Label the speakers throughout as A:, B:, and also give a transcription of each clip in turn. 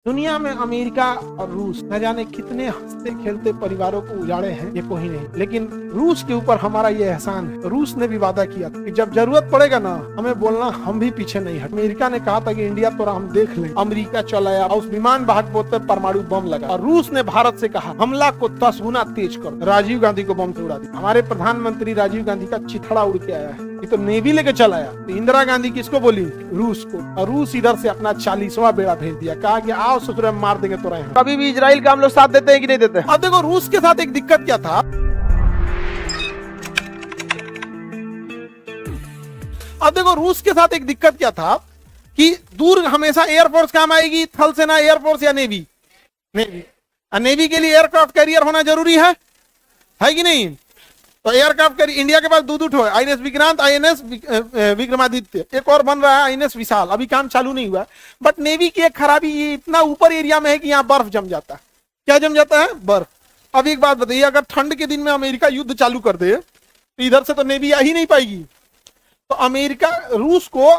A: दुनिया में अमेरिका और रूस न जाने कितने हंसते खेलते परिवारों को उजाड़े हैं, ये कोई नहीं। लेकिन रूस के ऊपर हमारा ये एहसान है। रूस ने भी वादा किया था कि जब जरूरत पड़ेगा ना हमें बोलना, हम भी पीछे नहीं हट। अमेरिका ने कहा था कि इंडिया तो हम देख लें। अमेरिका चला आया, उस विमान वाहक पोत पर परमाणु बम लगा और रूस ने भारत से कहा हमला को 10 गुना तेज कर। राजीव गांधी को बम से उड़ा दिया। हमारे प्रधानमंत्री राजीव गांधी का चिथड़ा उड़ के आया है, ये तो नेवी लेके चला आया। तो इंदिरा गांधी किसको बोली? रूस को। और रूस इधर से अपना 40वां बेड़ा भेज दिया, कहा कि आओ ससुर मार देंगे तो रहे।
B: कभी भी इजराइल का हम लोग साथ देते हैं कि नहीं देते?
A: अब देखो रूस के साथ एक दिक्कत क्या था। अब देखो रूस के साथ एक दिक्कत क्या था कि दूर हमेशा एयरफोर्स काम आएगी, थल सेना, एयरफोर्स या नेवी। नेवी के लिए एयरक्राफ्ट कैरियर होना जरूरी है कि नहीं? तो एयरक्राफ्ट कैरियर इंडिया के पास दो ठो है, आईएनएस विक्रांत, आईएनएस विक्रमादित्य, एक और बन रहा है आईएनएस विशाल, अभी काम चालू नहीं हुआ। बट नेवी की एक खराबी ये इतना ऊपर एरिया में है कि यहाँ बर्फ जम जाता है। क्या जम जाता है? बर्फ। अब एक बात बताइए, अगर ठंड के दिन में अमेरिका युद्ध चालू कर दे तो इधर से तो नेवी आ ही नहीं पाएगी। तो अमेरिका रूस को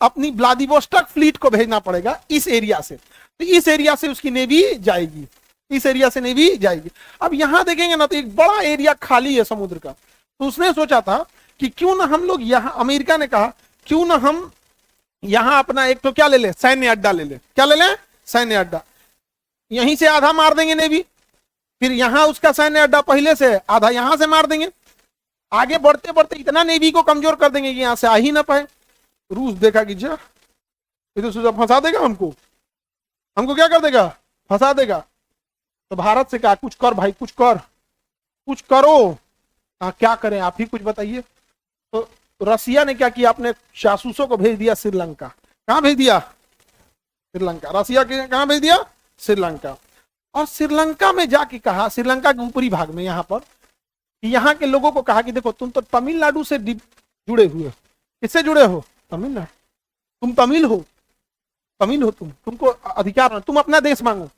A: अपनी व्लादिवोस्टॉक फ्लीट को भेजना पड़ेगा इस एरिया से। तो इस एरिया से उसकी नेवी जाएगी, इस एरिया से नेवी जाएगी। अब यहां देखेंगे ना तो एक बड़ा एरिया खाली है समुद्र का। तो उसने सोचा था कि क्यों ना हम लोग यहां, अमेरिका ने कहा क्यों ना हम यहां अपना एक तो क्या ले ले, सैन्य अड्डा ले ले। क्या ले ले? सैन्य अड्डा। यहीं से आधा मार देंगे नेवी, फिर यहां उसका सैन्य अड्डा पहले से, आधा यहां से मार देंगे। आगे बढ़ते बढ़ते इतना नेवी को कमजोर कर देंगे कि यहां से आ ही ना पाए। रूस देखा कि जा ये तो सोचा फंसा देगा हमको क्या कर देगा? फंसा देगा। तो भारत से कहा कुछ कर भाई, कुछ कर, कुछ करो। क्या करें आप ही कुछ बताइए। तो रसिया ने क्या किया, अपने जासूसों को भेज दिया श्रीलंका। कहां भेज दिया? श्रीलंका। रसिया के कहां भेज दिया? श्रीलंका। और श्रीलंका में जाके कहा, श्रीलंका के ऊपरी भाग में यहाँ पर यहाँ के लोगों को कहा कि देखो तुम तो तमिलनाडु से जुड़े हुए हो। किससे जुड़े हो? तमिलनाडु। तुम तमिल हो, तुमको अधिकार, तुम अपना देश मांगो,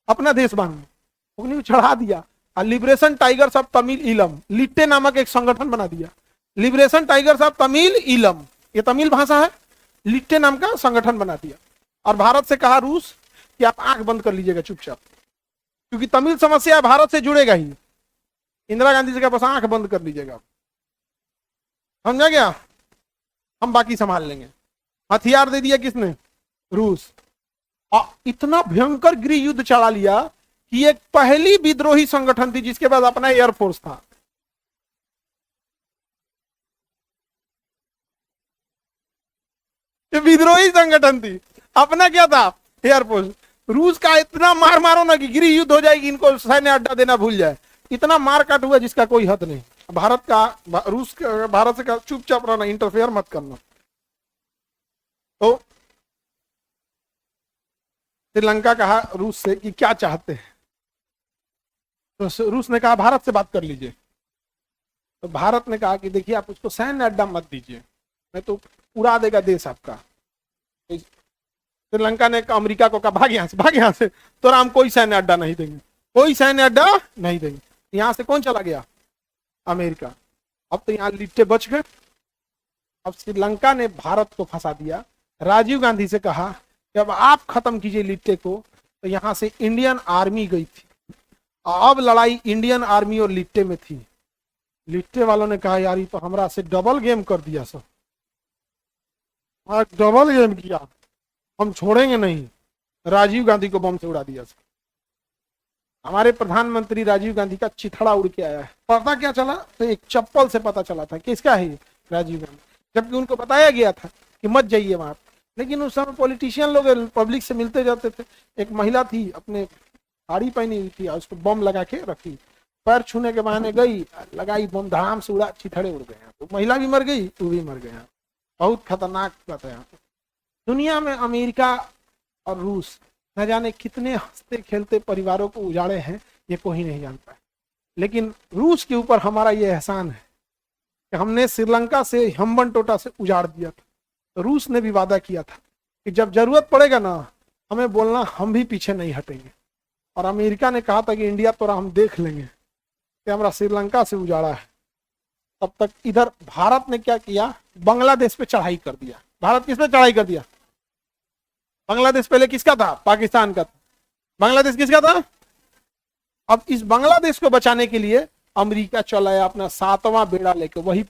A: अपना देश मांगो। उन्हें चढ़ा दिया। Liberation Tigers of Tamil Eelam, LTTE नामक एक संगठन बना दिया। Liberation Tigers of Tamil Eelam, ये तमिल भाषा है। लिट्टे नाम का संगठन बना दिया। और भारत से कहा रूस कि आप आंख बंद कर लीजिएगा चुपचाप, क्योंकि तमिल समस्या भारत से जुड़ेगा ही। इंदिरा गांधी से कहा बस आंख बंद कर लीजिएगा, समझा गया? हम बाकी संभाल लेंगे। हथियार दे दिया किसने? रूस। और इतना भयंकर गृह युद्ध चला लिया कि एक पहली विद्रोही संगठन थी जिसके पास अपना एयरफोर्स था। ये विद्रोही संगठन थी, अपना क्या था? एयरफोर्स। रूस का इतना मार मारो ना कि गृह युद्ध हो जाएगी, इनको सैन्य अड्डा देना भूल जाए। इतना मार काट हुआ जिसका कोई हद नहीं। भारत से का चुपचाप रहना, इंटरफेयर मत करना। तो श्रीलंका कहा रूस से कि क्या चाहते हैं। तो रूस ने कहा भारत से बात कर लीजिए। तो भारत ने कहा कि देखिए आप उसको सैन्य अड्डा मत दीजिए, नहीं तो उड़ा देगा देश आपका। श्रीलंका ने अमेरिका को कहा भाग यहाँ से, तो हम कोई सैन्य अड्डा नहीं देंगे, कोई सैन्य अड्डा नहीं देंगे। यहां से कौन चला गया? अमेरिका। अब तो यहाँ लिट्टे बच गए। अब श्रीलंका ने भारत को फंसा दिया। राजीव गांधी से कहा कि अब आप खत्म कीजिए लिट्टे को। तो यहां से इंडियन आर्मी गई थी। अब लड़ाई इंडियन आर्मी और लिट्टे में थी। लिट्टे वालों ने कहा यार ये तो हमरा से डबल गेम कर दिया सब, डबल गेम किया, हम छोड़ेंगे नहीं। राजीव गांधी को बम से उड़ा दिया। हमारे प्रधानमंत्री राजीव गांधी का चिथड़ा उड़ के आया है। पता क्या चला? तो एक चप्पल से पता चला था किसका है, राजीव गांधी। जबकि उनको बताया गया था कि मत जाइए वहां। लेकिन उस समय पॉलिटिशियन लोग पब्लिक से मिलते जाते थे। एक महिला थी, अपने साड़ी पहनी हुई थी, उसको बम लगा के रखी। पैर छूने के बहाने गई, लगाई बम, धड़ाम से उड़ा, चिथड़े उड़ गए। तो महिला भी मर गई, तू भी मर गया। बहुत खतरनाक बात है यहाँ पे। दुनिया में अमेरिका और रूस न जाने कितने हंसते खेलते परिवारों को उजाड़े हैं, ये कोई नहीं जानता है। लेकिन रूस के ऊपर हमारा ये एहसान है कि हमने श्रीलंका से, हम्बन टोटा से उजाड़ दिया था। तो रूस ने भी वादा किया था कि जब जरूरत पड़ेगा ना हमें बोलना, हम भी पीछे नहीं हटेंगे। और अमेरिका ने कहा था कि इंडिया तो हम देख लेंगे कि हमारा श्रीलंका से उजाड़ा है। तब तक इधर भारत ने क्या किया? बांग्लादेश पे चढ़ाई कर दिया। भारत किस पे चढ़ाई कर दिया? बांग्लादेश पहले किसका था? पाकिस्तान का था। बांग्लादेश किसका था? अब इस बांग्लादेश को बचाने के लिए अमेरिका चलाया अपना 7वां बेड़ा लेके, वही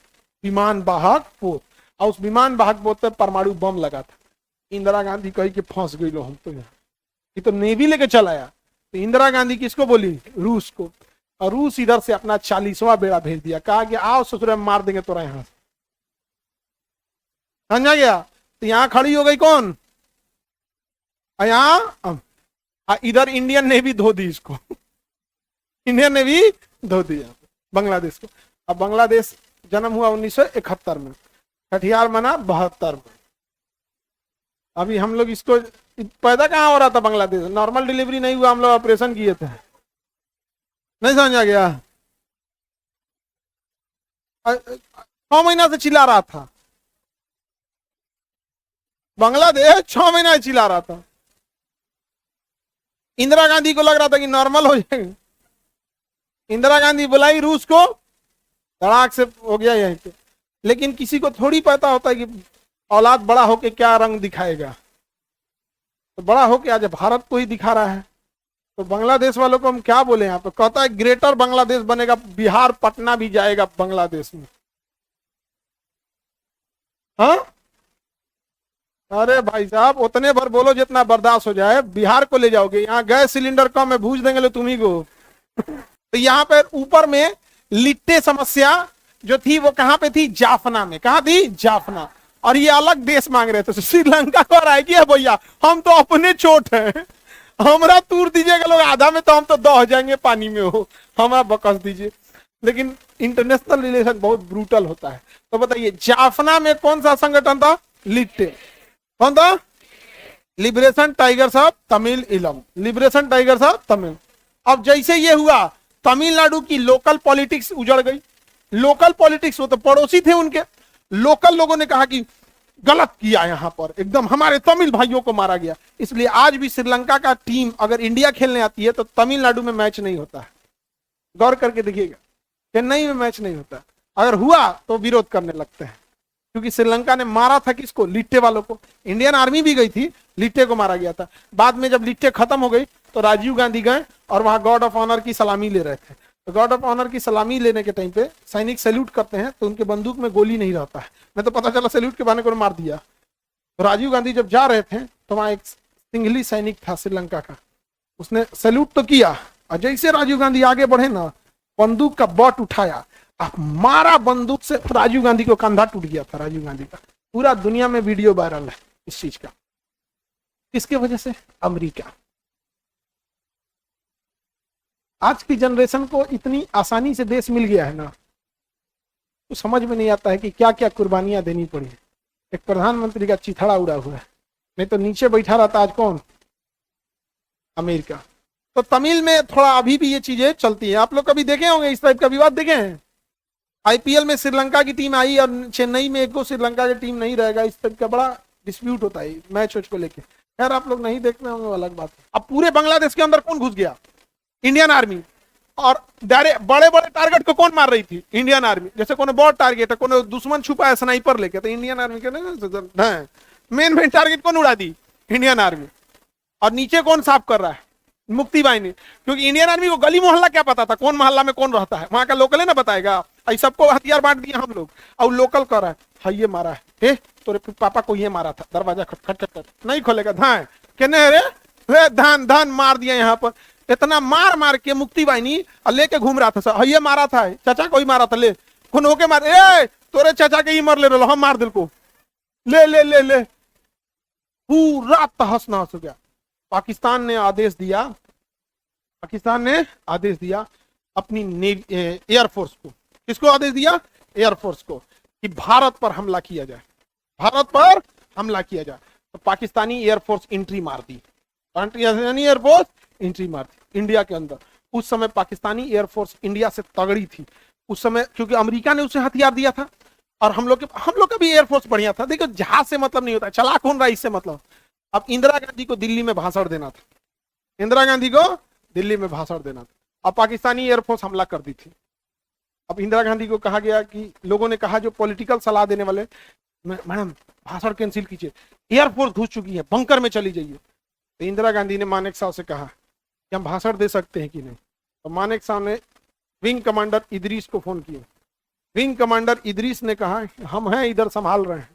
A: विमान वाहक पोत, और उस विमान वाहक पोत पे परमाणु बम लगा था। इंदिरा गांधी कही कि फंस गई लो हम तो, यहाँ ये तो नेवी लेके चलाया। तो इंदिरा गांधी किसको बोली? रूस को। और रूस इधर से अपना 40वां बेड़ा भेज दिया, कहा कि आओ ससुर मार देंगे तोरा यहां से। समझा गया? तो यहां खड़ी हो गई कौन? यहां इधर इंडियन नेवी धो दी इसको इंडियन नेवी धो दिया बांग्लादेश को। अब बांग्लादेश जन्म हुआ 1971 में, छठियार मना 72 में। अभी हम लोग इसको पैदा कहाँ हो रहा था? बांग्लादेश नॉर्मल डिलीवरी नहीं हुआ, हम लोग ऑपरेशन किए थे। नहीं समझा गया? 6 महीना से चिल्ला रहा था बांग्लादेश, 6 महीना से चिल्ला रहा था। इंदिरा गांधी को लग रहा था कि नॉर्मल हो जाएगा। इंदिरा गांधी बुलाई रूस को, धड़ाक से हो गया यहीं पे। लेकिन किसी को थोड़ी पता होता है कि औलाद बड़ा होके क्या रंग दिखाएगा। तो बड़ा होके आज भारत को ही दिखा रहा है। तो बांग्लादेश वालों को हम क्या बोले? यहाँ पे कहता है ग्रेटर बांग्लादेश बनेगा, बिहार पटना भी जाएगा बांग्लादेश में। हाँ, अरे भाई साहब उतने भर बोलो जितना बर्दाश्त हो जाए। बिहार को ले जाओगे, यहाँ गैस सिलेंडर कम है, भूज देंगे लो तुम्ही को तो यहाँ पे ऊपर में लिट्टे समस्या जो थी वो कहाँ पे थी? जाफना में। कहाँ थी? जाफना। और ये अलग देश मांग रहे थे। तो श्रीलंका को आएगी है भैया, हम तो अपने चोट है, हमारा तूर दीजिएगा लोग आधा में, तो हम तो दह जाएंगे पानी में, हो हमारा बकस दीजिए। लेकिन इंटरनेशनल रिलेशन बहुत ब्रूटल होता है। तो बताइए जाफना में कौन सा संगठन था? लिट्टे। कौन था? लिबरेशन टाइगर्स ऑफ तमिल इलम, लिबरेशन टाइगर्स ऑफ तमिल। अब जैसे ये हुआ, तमिलनाडु की लोकल पॉलिटिक्स उजड़ गई। लोकल पॉलिटिक्स, वो तो पड़ोसी थे उनके। लोकल लोगों ने कहा कि गलत किया, यहां पर एकदम हमारे तमिल भाइयों को मारा गया। इसलिए आज भी श्रीलंका का टीम अगर इंडिया खेलने आती है तो तमिलनाडु में मैच नहीं होता है। गौर करके देखिएगा, चेन्नई में मैच नहीं होता। अगर हुआ तो विरोध करने लगते हैं, क्योंकि श्रीलंका ने मारा था किसको? लिट्टे वालों को। इंडियन आर्मी भी गई थी, लिट्टे को मारा गया था। बाद में जब लिट्टे खत्म हो गई तो राजीव गांधी गए और वहां गॉड ऑफ ऑनर की सलामी ले रहे थे। तो गॉड ऑफ ऑनर की सलामी लेने के टाइम पे सैनिक सैल्यूट करते हैं तो उनके बंदूक में गोली नहीं रहता है। मैं तो पता चला सैल्यूट के बहाने को मार दिया। तो राजीव गांधी जब जा रहे थे तो वहां एक सिंघली सैनिक था श्रीलंका का, उसने सैल्यूट तो किया, और जैसे राजीव गांधी आगे बढ़े ना, बंदूक का बट उठाया, अब मारा बंदूक से, राजीव गांधी को कंधा टूट गया था। राजीव गांधी का पूरा दुनिया में वीडियो वायरल है इस चीज का। किसके वजह से? अमेरिका। आज की जनरेशन को इतनी आसानी से देश मिल गया है ना, तो समझ में नहीं आता है कि क्या क्या कुर्बानियां देनी पड़ी है। एक प्रधानमंत्री का चिथड़ा उड़ा हुआ है, नहीं तो नीचे बैठा रहता आज कौन? अमेरिका। तो तमिल में थोड़ा अभी भी ये चीजें चलती है। आप लोग कभी देखे होंगे इस टाइप का विवाद? देखे हैं? आईपीएल में श्रीलंका की टीम आई और चेन्नई में एक श्रीलंका की टीम नहीं रहेगा, इस टाइप का बड़ा डिस्प्यूट होता है मैच को लेके। खैर आप लोग नहीं देखते होंगे, अलग बात है। अब पूरे बांग्लादेश के अंदर कौन घुस गया? Indian army. और बड़े बड़े टारगेट को कौन मार रही थी? Indian army. जैसे कोनो बॉट टारगेट है, कोनो दुश्मन छुपा है स्नाइपर लेके, तो इंडियन आर्मी के मेन टारगेट कौन उड़ा दी? Indian army. और नीचे कौन साफ कर रहा है? मुक्ति बाहिनी। क्योंकि इंडियन आर्मी को गली मोहल्ला क्या पता था, कौन मोहल्ला में कौन रहता है? वहां का लोकल है ना बताएगा। ऐसा सबको हथियार बांट दिया हम लोग, और लोकल कर रहा है, हाँ ये मारा है, तोरे पापा को ये मारा था, दरवाजा खटखट नहीं खोलेगा, धान कहने रे धान धान मार दिया। यहाँ पर इतना मार मार के मुक्ति बाहिनी लेके घूम रहा था, सर ये मारा था, चाचा को ही मारा था, ले कौन होके मार, तोरे चाचा के ही मर ले रहा, हम मार दिल को, ले ले ले ले, पूरा तहस नहस हो गया। पाकिस्तान ने आदेश दिया अपनी एयरफोर्स को। किसको आदेश दिया? एयरफोर्स को, कि भारत पर हमला किया जाए, भारत पर हमला किया जाए। तो पाकिस्तानी एयरफोर्स एंट्री मार दी, एयरफोर्स एंट्री मार दी इंडिया के अंदर। उस समय पाकिस्तानी एयरफोर्स इंडिया से तगड़ी थी उस समय, क्योंकि अमेरिका ने उसे हथियार दिया था, और हम लोग का भी एयरफोर्स बढ़िया था। देखो जहाज से मतलब नहीं होता, चला कौन रहा इससे मतलब। अब इंदिरा गांधी को दिल्ली में भाषण देना था, इंदिरा गांधी को दिल्ली में भाषण देना था, अब पाकिस्तानी एयरफोर्स हमला कर दी थी। अब इंदिरा गांधी को कहा गया कि लोगों ने कहा, जो पॉलिटिकल सलाह देने वाले, मैडम भाषण कैंसिल कीजिए, एयरफोर्स घुस चुकी है, बंकर में चली जाइए। तो इंदिरा गांधी ने मानेक साहब से कहा कि हम भाषण दे सकते हैं कि नहीं। तो मानेक साहब ने विंग कमांडर इदरीस को फोन किया। विंग कमांडर इदरीस ने कहा हम हैं इधर, संभाल रहे हैं।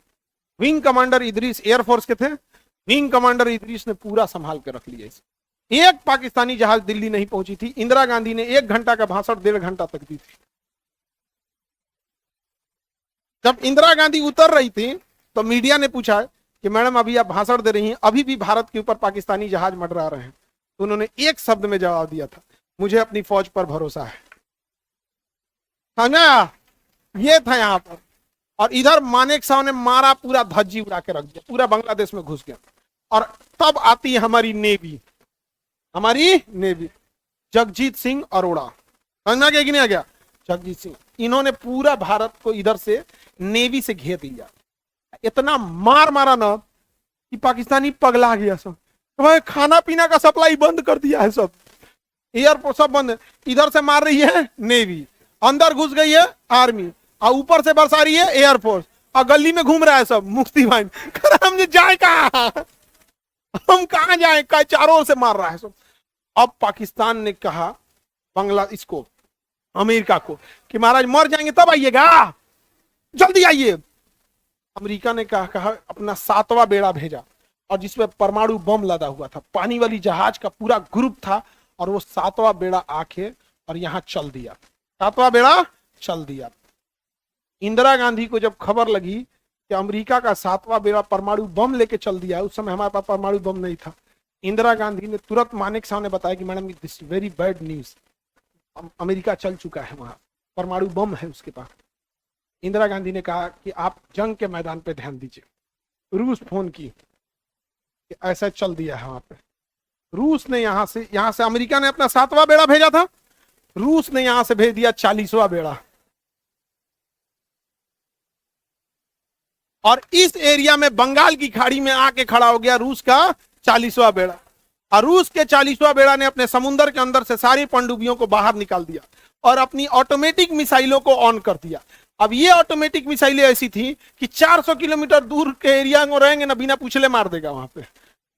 A: विंग कमांडर इदरीस एयरफोर्स के थे। विंग कमांडर इदरीस ने पूरा संभाल के रख लिया इसे। एक पाकिस्तानी जहाज दिल्ली नहीं पहुंची थी। इंदिरा गांधी ने 1 घंटा का भाषण 1.5 घंटा तक दी थी। जब इंदिरा गांधी उतर रही थी तो मीडिया ने पूछा कि मैडम अभी आप भाषण दे रही हैं, अभी भी भारत के ऊपर पाकिस्तानी जहाज मंडरा रहे हैं। तो उन्होंने एक शब्द में जवाब दिया था, मुझे अपनी फौज पर भरोसा है। समझा? ये था यहां पर। और इधर मानेक साहब ने मारा, पूरा धज्जी उड़ा के रख दिया, पूरा बांग्लादेश में घुस गया। और तब आती है हमारी नेवी, जगजीत सिंह अरोड़ा। समझना क्या कि नहीं आ गया? जगजीत सिंह, इन्होंने पूरा भारत को इधर से नेवी से घेर दिया। इतना मार मारा ना कि पाकिस्तानी पगला गया सब। तो खाना पीना का सप्लाई बंद कर दिया है, सब एयरपोर्ट सब बंद है। इधर से मार रही है नेवी, अंदर घुस गई है आर्मी, और ऊपर से बरसा रही है एयरफोर्स, और गली में घूम रहा है सब मुफ्ती भाई। हम जाए कहां, हम कहां जाए, चारों ओर से मार रहा है सब। अब पाकिस्तान ने कहा इसको अमेरिका को कि महाराज मर जाएंगे तब आइएगा, जल्दी आइए। अमेरिका ने कहा अपना 7वां बेड़ा भेजा, और जिसमें परमाणु बम लदा हुआ था। पानी वाली जहाज का पूरा ग्रुप था, और वो 7वां बेड़ा आके और यहां चल दिया। 7वां बेड़ा चल दिया। इंदिरा गांधी को जब खबर लगी कि अमेरिका का 7वां बेड़ा परमाणु बम लेके चल दिया है, उस समय हमारे पास परमाणु बम नहीं था, इंदिरा गांधी ने तुरंत मानेक साहब ने बताया कि madam this very bad news, America चल चुका है, वहां परमाणु बम है उसके पास। इंदिरा गांधी ने कहा कि आप जंग के मैदान पे ध्यान दीजिए। रूस फोन की कि ऐसा चल दिया है वहां पे। रूस ने यहां से अमेरिका ने अपना 7वां बेड़ा भेजा था, रूस ने यहां से भेज दिया 40वां बेड़ा। और इस एरिया में बंगाल की खाड़ी में आके खड़ा हो गया रूस का 40वां बेड़ा। और रूस के 40वां बेड़ा ने अपने समुद्र के अंदर से सारी पनडुब्बियों को बाहर निकाल दिया और अपनी ऑटोमेटिक मिसाइलों को ऑन कर दिया। अब ये ऑटोमेटिक मिसाइलें ऐसी थी कि 400 किलोमीटर दूर के एरिया में रहेंगे ना, बिना पूछले मार देगा। वहां पे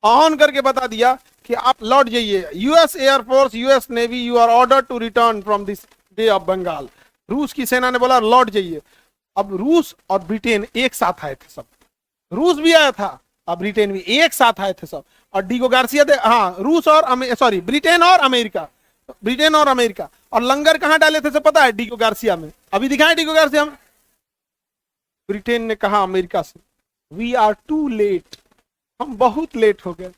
A: ऑन करके बता दिया कि आप लौट जाइए। US air force, US navy, you are order to return from this bay of Bengal. रूस की सेना ने बोला लौट जाइए। अब रूस और ब्रिटेन एक साथ आए थे सब, रूस भी आया था और ब्रिटेन भी एक साथ आए थे सब। और डीगो गार्सिया ब्रिटेन और अमेरिका। और लंगर कहां डाले थे सब पता है? डीगो गार्सिया में। अभी दिखाएं डीगो गार्सिया में। ब्रिटेन ने कहा अमेरिका से वी आर टू लेट, हम बहुत लेट हो गए,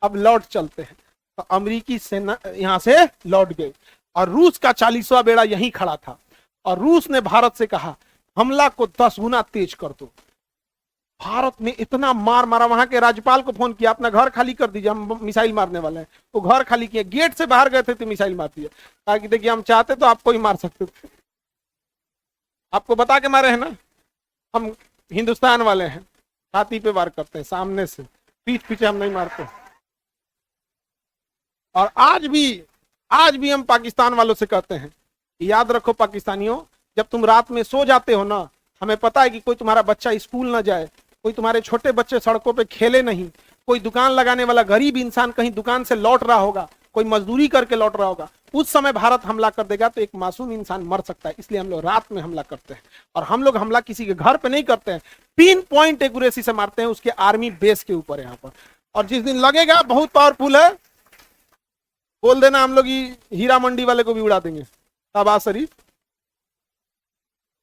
A: अब लौट चलते हैं। तो अमेरिकी सेना यहां से लौट गई और रूस का 40वां बेड़ा यहीं खड़ा था। और रूस ने भारत से कहा हमला को 10 गुना तेज कर दो। भारत में इतना मार मारा, वहां के राज्यपाल को फोन किया अपना घर खाली कर दीजिए, हम मिसाइल मारने वाले हैं। वो घर खाली किया, गेट से बाहर गए थे तो मिसाइल मार दिया। कहा कि देखिए हम चाहते तो आपको ही मार सकते थे, आपको बता के मारे हैं ना, हम हिंदुस्तान वाले हैं, छाती पे वार करते हैं, सामने से, पीठ पीछे हम नहीं मारते। और आज भी हम पाकिस्तान वालों से कहते हैं याद रखो पाकिस्तानियों, जब तुम रात में सो जाते हो ना, हमें पता है कि कोई तुम्हारा बच्चा स्कूल ना जाए, कोई तुम्हारे छोटे बच्चे सड़कों पे खेले नहीं, कोई दुकान लगाने वाला गरीब इंसान कहीं दुकान से लौट रहा होगा, कोई मजदूरी करके लौट रहा होगा, उस समय भारत हमला कर देगा तो एक मासूम इंसान मर सकता है। इसलिए हम लोग रात में हमला करते हैं। और हम लोग हमला किसी के घर पे नहीं करते हैं, पिन पॉइंट एक्यूरेसी से मारते हैं उसके आर्मी बेस के ऊपर यहाँ पर। और जिस दिन लगेगा बहुत पावरफुल है, बोल देना हम लोग हीरा मंडी वाले को भी उड़ा देंगे। शाहबाज शरीफ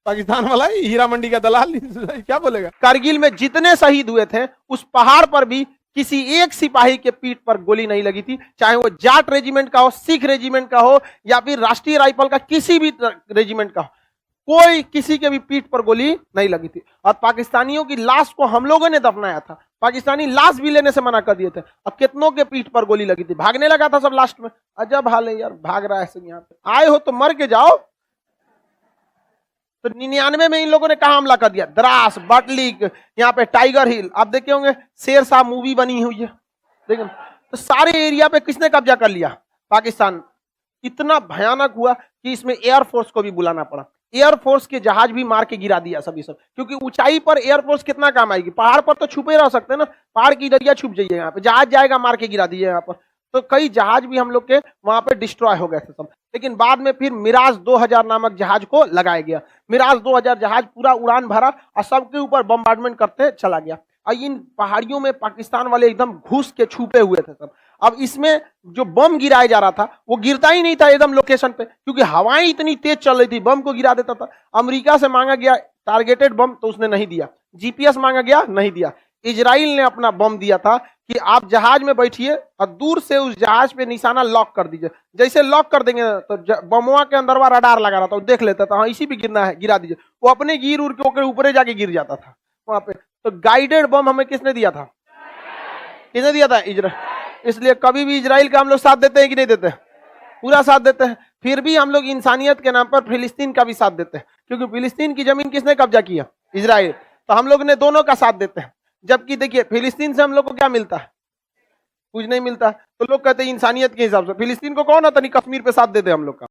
A: पाकिस्तान वाला हीरा मंडी का दलाल क्या बोलेगा।
B: कारगिल में जितने शहीद हुए थे उस पहाड़ पर भी किसी एक सिपाही के पीठ पर गोली नहीं लगी थी, चाहे वो जाट रेजिमेंट का हो, सिख रेजिमेंट का हो, या फिर राष्ट्रीय राइफल का किसी भी रेजिमेंट का हो, कोई किसी के भी पीठ पर गोली नहीं लगी थी। और पाकिस्तानियों की लाश को हम लोगों ने दफनाया था, पाकिस्तानी लाश भी लेने से मना कर दिए थे। और कितनों के पीठ पर गोली लगी थी, भागने लगा था सब लास्ट में। अजब हाल है यार, भाग रहा है सब। यहाँ पे आए हो तो मर के जाओ। तो 99 में इन लोगों ने कहा हमला कर दिया, द्रास, बटलिक, यहाँ पे टाइगर हिल, आप देखे होंगे शेर शाह मूवी बनी हुई है, देखिए। तो सारे एरिया पे किसने कब्जा कर लिया? पाकिस्तान। इतना भयानक हुआ कि इसमें एयरफोर्स को भी बुलाना पड़ा। एयरफोर्स के जहाज भी मार के गिरा दिया सभी सब, क्योंकि ऊंचाई पर एयरफोर्स कितना काम आएगी, पहाड़ पर तो छुपे रह सकते हैं ना, पहाड़ की दरिया छुप जाइए, यहाँ पे जहाज जाएगा मार के गिरा दिए यहाँ पर। तो कई जहाज भी हम लोग के वहां पे डिस्ट्रॉय हो गए थे सब, लेकिन बाद में फिर मिराज 2000 नामक जहाज को लगाया गया। मिराज 2000 जहाज पूरा उड़ान भरा और सबके ऊपर बम्बार्डमेंट करते चला गया। और इन पहाड़ियों में पाकिस्तान वाले एकदम घुस के छुपे हुए थे सब। अब इसमें जो बम गिराया जा रहा था वो गिरता ही नहीं था एकदम लोकेशन पे, क्योंकि हवाएं इतनी तेज चल रही थी, बम को गिरा देता था। अमेरिका से मांगा गया टारगेटेड बम तो उसने नहीं दिया, जीपीएस मांगा गया नहीं दिया। इजराइल ने अपना बम दिया था कि आप जहाज में बैठिए और दूर से उस जहाज पे निशाना लॉक कर दीजिए, जैसे लॉक कर देंगे तो बमवा के अंदर रडार लगा रहा था, वो देख लेता था हाँ इसी भी गिरना है, गिरा दीजिए, वो अपने गिर उड़ के ऊपर जाके गिर जाता था वहां पे। तो गाइडेड बम हमें किसने दिया था, किसने दिया था, इजराइल। इसलिए कभी भी इजराइल का हम लोग साथ देते हैं कि नहीं देते, पूरा साथ देते हैं। फिर भी हम लोग इंसानियत के नाम पर फिलिस्तीन का भी साथ देते हैं, क्योंकि फिलिस्तीन की जमीन किसने कब्जा किया, इजराइल। तो हम लोग ने दोनों का साथ देते हैं। जबकि देखिए फिलिस्तीन से हम लोग को क्या मिलता है, कुछ नहीं मिलता। तो लोग कहते हैं इंसानियत के हिसाब से फिलिस्तीन को कौन आता नहीं कश्मीर पे साथ देते हम लोग का।